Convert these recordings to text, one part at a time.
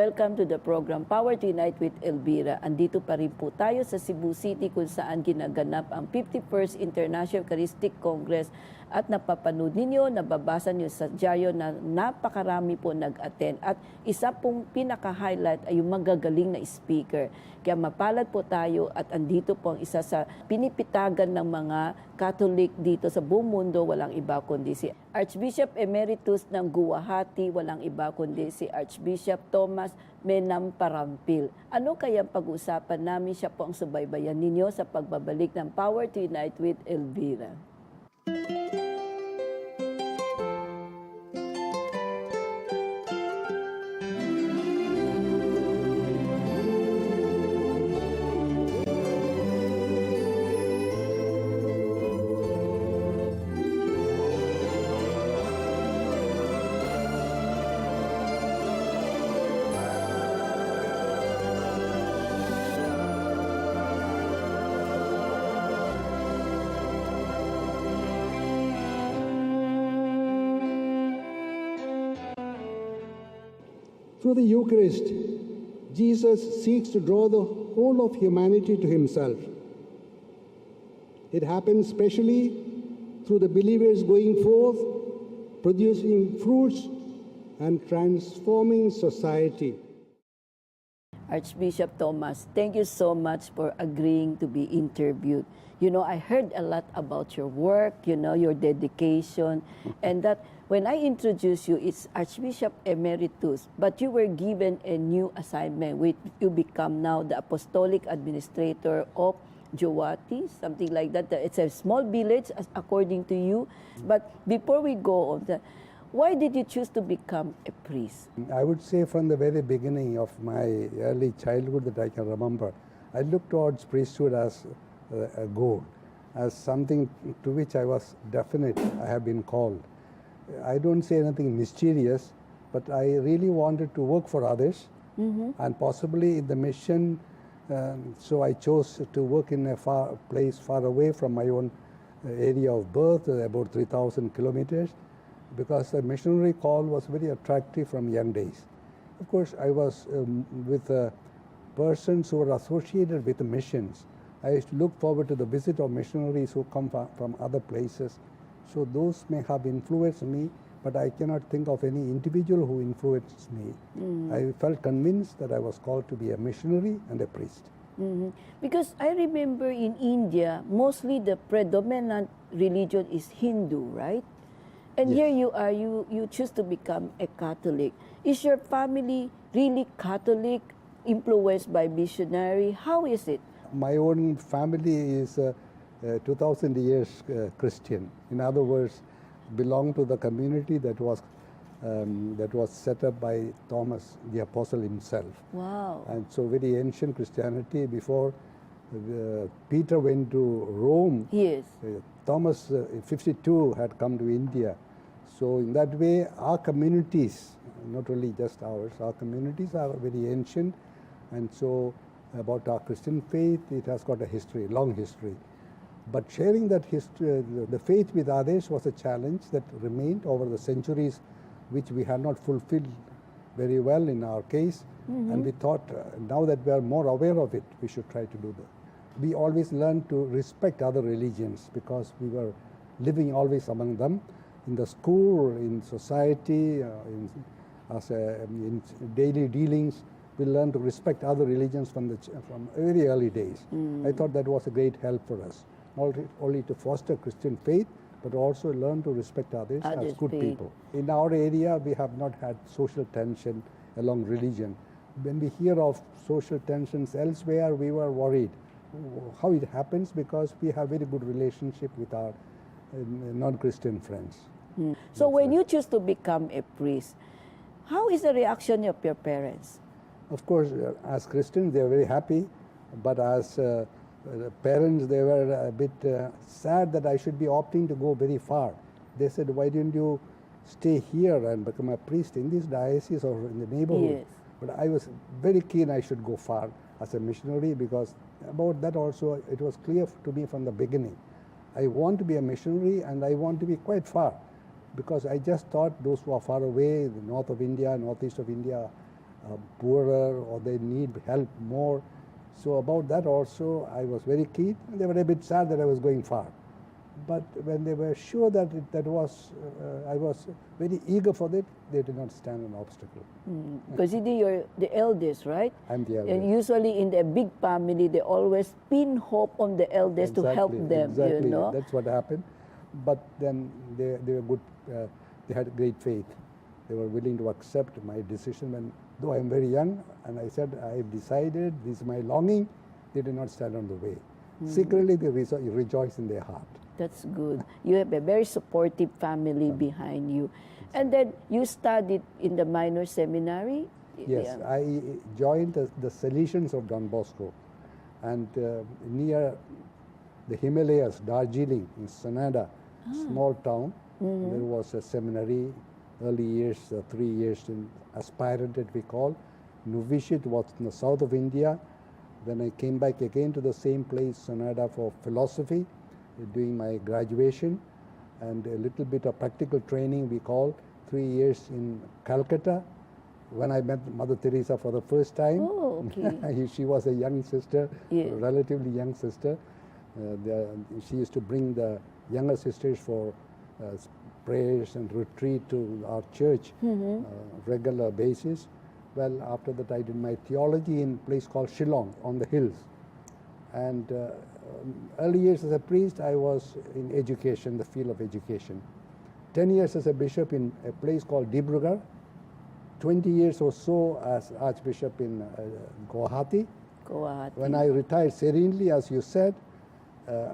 Welcome to the program Power to Unite with Elvira. Andito pa rin po tayo sa Cebu City kung saan ginaganap ang 51st International Eucharistic Congress at napapanood ninyo, nababasa nyo sa dyaryo na napakarami po nag-attend at isa pong pinaka-highlight ay yung magagaling na speaker. Kaya mapalad po tayo at andito po ang isa sa pinipitagan ng mga Catholic dito sa buong mundo, walang iba kundi si Archbishop Emeritus ng Guwahati, walang iba kundi si Archbishop Menamparampil. Ano kaya pag-usapan namin? Siya po ang subaybayan ninyo sa pagbabalik ng Power to Unite with Elvira. Through the Eucharist, Jesus seeks to draw the whole of humanity to himself. It happens especially through the believers going forth, producing fruits and transforming society. Archbishop Thomas, thank you so much for agreeing to be interviewed. You know, I heard a lot about your work, you know, your dedication, and that when I introduced you, it's Archbishop Emeritus, but you were given a new assignment, which you become now the Apostolic Administrator of Jowai, something like that. It's a small village, according to you. But before we go on, why did you choose to become a priest? I would say from the very beginning of my early childhood that I can remember, I looked towards priesthood as a goal, as something to which I was definite, I have been called. I don't say anything mysterious, but I really wanted to work for others, and possibly in the mission, so I chose to work in a place far away from my own area of birth, about 3,000 kilometers, because the missionary call was very attractive from young days. Of course, I was with persons who were associated with the missions. I used to look forward to the visit of missionaries who come from other places. So those may have influenced me, but I cannot think of any individual who influenced me. I felt convinced that I was called to be a missionary and a priest. Because I remember in India, mostly the predominant religion is Hindu, right? And Yes. here you are, you choose to become a Catholic. Is your family really Catholic, influenced by missionary? How is it? My own family is 2,000 years Christian. In other words, belong to the community that was set up by Thomas the Apostle himself. Wow. And so very ancient Christianity. Before Peter went to Rome, Yes. Thomas in 52 had come to India. So in that way, our communities, not only just ours, our communities are very ancient. And so about our Christian faith, it has got a history, long history. But sharing that history, the faith with others was a challenge that remained over the centuries, which we had not fulfilled very well in our case. And we thought, now that we are more aware of it, we should try to do that. We always learned to respect other religions because we were living always among them in the school, in society, in daily dealings. We learned to respect other religions from very early days. I thought that was a great help for us, not only to foster Christian faith, but also learn to respect others as good faith. people. In our area, we have not had social tension along religion. When we hear of social tensions elsewhere, we were worried. How it happens? Because we have very good relationship with our non-Christian friends. So when you choose to become a priest, how is the reaction of your parents? Of course, as Christians, they are very happy, but as parents, they were a bit sad that I should be opting to go very far. They said, why didn't you stay here and become a priest in this diocese or in the neighborhood? Yes. But I was very keen I should go far as a missionary, because about that also, it was clear to me from the beginning. I want to be a missionary and I want to be quite far, because I just thought those who are far away, the north of India, northeast of India, poorer or they need help more. So about that also I was very keen. They were a bit sad that I was going far. But when they were sure that I was very eager for it, they did not stand an obstacle. Because you're the eldest, right? I'm the eldest. And usually in a big family, they always pin hope on the eldest to help them, Exactly, you know? that's what happened. But then they were good, they had great faith. They were willing to accept my decision when, though I'm very young, and I said, I've decided, this is my longing, they did not stand on the way. Secretly, they rejoice in their heart. That's good. You have a very supportive family behind you. And then you studied in the minor seminary? Yes, Yeah. I joined the Salesians of Don Bosco, and near the Himalayas, Darjeeling, in Sanada, small town, there was a seminary, early years, 3 years in aspirant that we call. Novitiate was in the south of India. Then I came back again to the same place, Sanada, for philosophy, doing my graduation, and a little bit of practical training we call, 3 years in Calcutta, when I met Mother Teresa for the first time. Oh, okay. She was a young sister, Yeah. relatively young sister. She used to bring the younger sisters for prayers and retreat to our church regular basis. Well, after that I did my theology in a place called Shillong on the hills. And early years as a priest, I was in education, the field of education. 10 years as a bishop in a place called Dibrugarh. 20 years or so as Archbishop in Guwahati. Guwahati. When I retired serenely, as you said,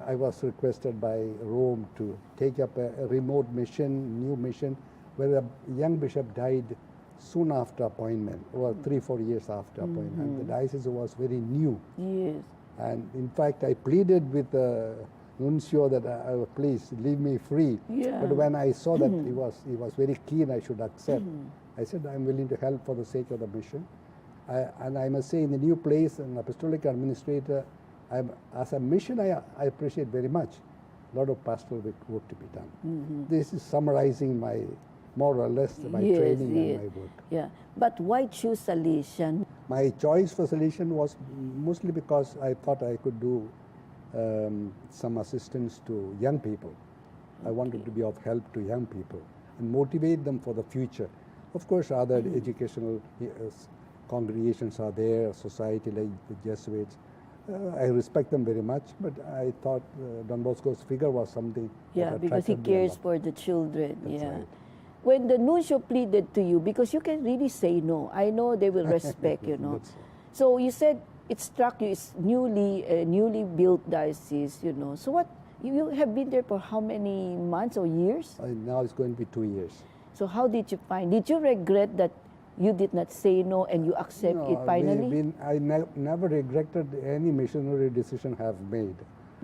I was requested by Rome to take up a remote mission, new mission, where a young bishop died soon after appointment, or 3-4 years after appointment. The diocese was very new. Yes. And in fact, I pleaded with the nuncio that please leave me free. Yeah. But when I saw that he was very keen I should accept, I said I'm willing to help for the sake of the mission. And I must say, in the new place, an apostolic administrator, as a mission, I appreciate very much. A lot of pastoral work to be done. This is summarizing my, more or less, my training and my work. Yeah. But why choose Salesian? My choice for Salesian was mostly because I thought I could do some assistance to young people. I wanted to be of help to young people and motivate them for the future. Of course, other educational congregations are there, society like the Jesuits. I respect them very much, but I thought Don Bosco's figure was something Yeah, that because he attracted me a cares lot. for the children. That's yeah. right. When the nuncio pleaded to you, because you can really say no, I know they will respect, you know. That's right. So you said it struck you, it's newly built diocese, you know. So what, you have been there for how many months or years? Now it's going to be 2 years. So how did you find, did you regret that you did not say no and you accept it finally? I never regretted any missionary decision I have made.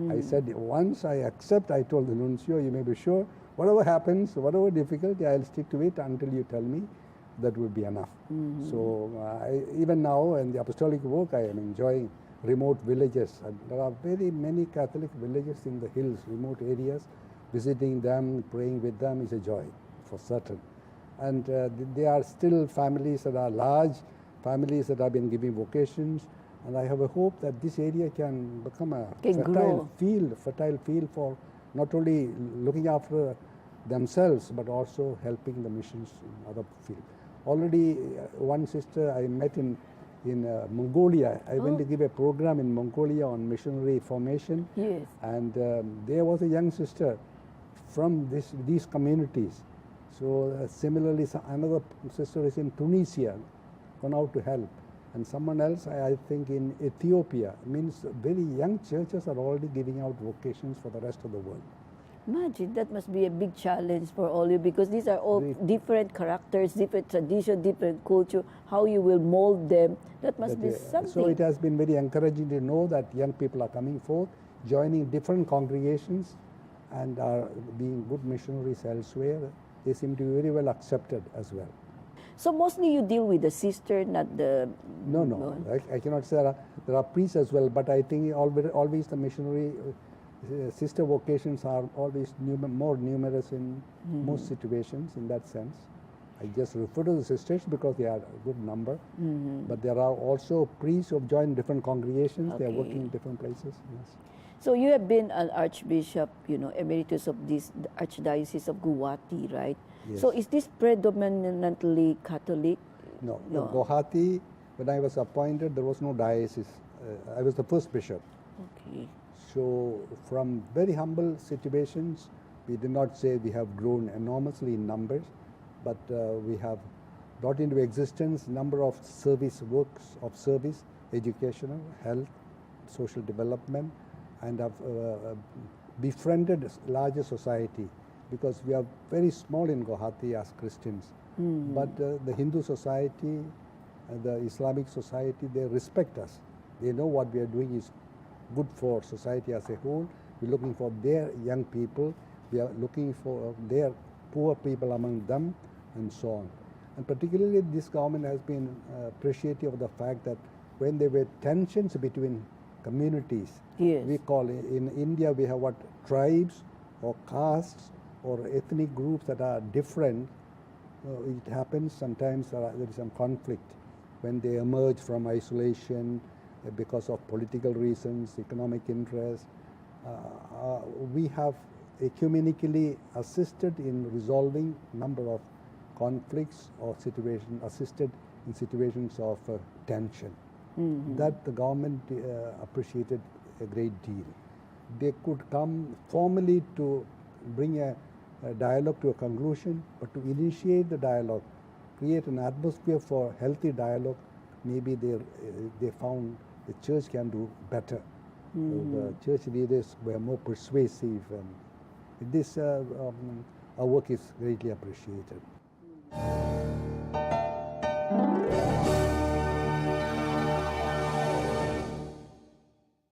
I said, once I accept, I told the nuncio, you may be sure, whatever happens, whatever difficulty, I'll stick to it until you tell me. That will be enough. So even now in the apostolic work, I am enjoying remote villages. And there are very many Catholic villages in the hills, remote areas. Visiting them, praying with them is a joy, for certain. And they are still families that are large, families that have been giving vocations. And I have a hope that this area can become a fertile field for not only looking after themselves, but also helping the missions in other fields. Already one sister I met in Mongolia. I went to give a program in Mongolia on missionary formation. Yes. And there was a young sister from these communities. So similarly, another sister is in Tunisia, gone out to help. And someone else, I think in Ethiopia, means very young churches are already giving out vocations for the rest of the world. Imagine, that must be a big challenge for all you, because these are all different characters, different tradition, different culture, how you will mold them. That must be something. So it has been very encouraging to know that young people are coming forth, joining different congregations, and are being good missionaries elsewhere. They seem to be very well accepted as well. So mostly you deal with the sister, not the... No. I cannot say there are priests as well, but I think always the missionary sister vocations are always more numerous in most situations in that sense. I just refer to the sisters because they are a good number. But there are also priests who have joined different congregations. They are Okay. working in different places. Yes. So you have been an Archbishop, emeritus of this Archdiocese of Guwahati, right? Yes. So is this predominantly Catholic? No, No. Guwahati, when I was appointed, there was no diocese. I was the first bishop. Okay. So from very humble situations, we did not say we have grown enormously in numbers, but we have brought into existence number of service works of service, educational, health, social development, and have befriended larger society because we are very small in Guwahati as Christians. But the Hindu society and the Islamic society, they respect us. They know what we are doing is good for society as a whole. We're looking for their young people. We are looking for their poor people among them, and so on. And particularly this government has been appreciative of the fact that when there were tensions between communities, Yes. we call it, in India we have what, tribes or castes or ethnic groups that are different. It happens sometimes there is some conflict when they emerge from isolation because of political reasons, economic interests. We have ecumenically assisted in resolving number of conflicts or assisted in situations of tension. That the government appreciated a great deal. They could come formally to bring a dialogue to a conclusion, but to initiate the dialogue, create an atmosphere for healthy dialogue, maybe they found the church can do better. So the church leaders were more persuasive, and this our work is greatly appreciated.